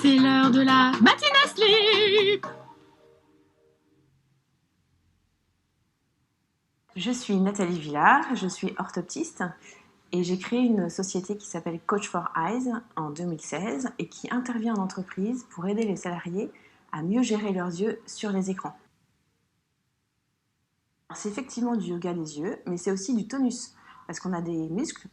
C'est l'heure de la matinale sleep. Je suis Nathalie Villard, je suis orthoptiste et j'ai créé une société qui s'appelle Coach for Eyes en 2016 et qui intervient en entreprise pour aider les salariés à mieux gérer leurs yeux sur les écrans. C'est effectivement du yoga des yeux, mais c'est aussi du tonus parce qu'on a des muscles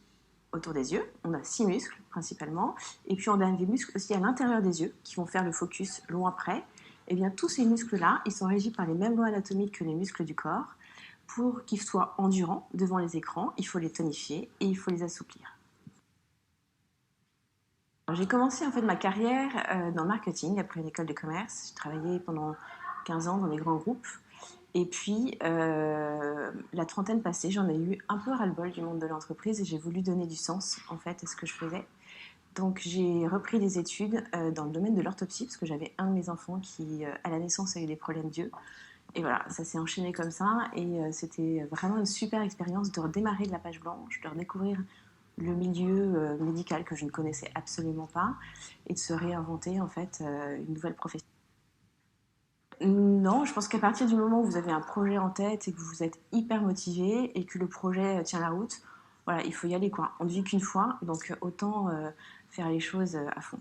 autour des yeux, on a 6 muscles principalement, et puis on a des muscles aussi à l'intérieur des yeux qui vont faire le focus loin près. Et bien tous ces muscles-là, ils sont régis par les mêmes lois anatomiques que les muscles du corps. Pour qu'ils soient endurants devant les écrans, il faut les tonifier et il faut les assouplir. J'ai commencé en fait ma carrière dans le marketing après une école de commerce. J'ai travaillé pendant 15 ans dans des grands groupes. Et puis, la trentaine passée, j'en ai eu un peu ras-le-bol du monde de l'entreprise et j'ai voulu donner du sens en fait à ce que je faisais. Donc j'ai repris des études dans le domaine de l'orthopsie parce que j'avais un de mes enfants qui, à la naissance, a eu des problèmes d'yeux. Et voilà, ça s'est enchaîné comme ça et c'était vraiment une super expérience de redémarrer de la page blanche, de redécouvrir le milieu médical que je ne connaissais absolument pas et de se réinventer en fait une nouvelle profession. Non, je pense qu'à partir du moment où vous avez un projet en tête et que vous êtes hyper motivé et que le projet tient la route, voilà, il faut y aller quoi. On ne vit qu'une fois, donc autant faire les choses à fond.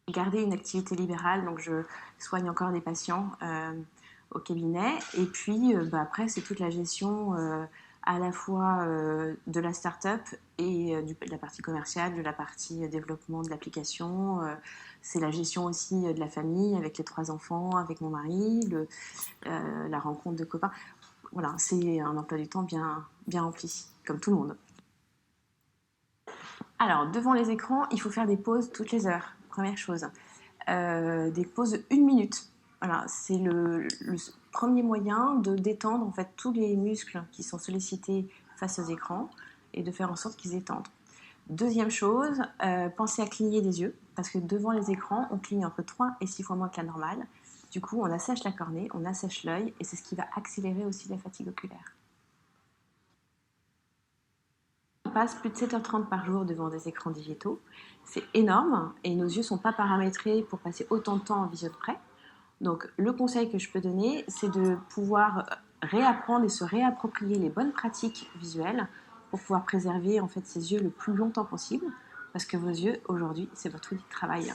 Garder une activité libérale, donc je soigne encore des patients au cabinet. Et puis après, c'est toute la gestion à la fois de la start-up et de la partie commerciale, de la partie développement de l'application. C'est la gestion aussi de la famille avec les 3 enfants, avec mon mari, la rencontre de copains. Voilà, c'est un emploi du temps bien rempli, comme tout le monde. Alors, devant les écrans, il faut faire des pauses toutes les heures, première chose. Des pauses de 1 minute. Voilà, c'est le premier moyen de détendre en fait tous les muscles qui sont sollicités face aux écrans et de faire en sorte qu'ils étendent. Deuxième chose, pensez à cligner des yeux parce que devant les écrans, on cligne entre 3 et 6 fois moins que la normale. Du coup, on assèche la cornée, on assèche l'œil et c'est ce qui va accélérer aussi la fatigue oculaire. On passe plus de 7h30 par jour devant des écrans digitaux. C'est énorme et nos yeux ne sont pas paramétrés pour passer autant de temps en vision de près. Donc le conseil que je peux donner, c'est de pouvoir réapprendre et se réapproprier les bonnes pratiques visuelles pour pouvoir préserver en fait ses yeux le plus longtemps possible parce que vos yeux aujourd'hui, c'est votre outil de travail.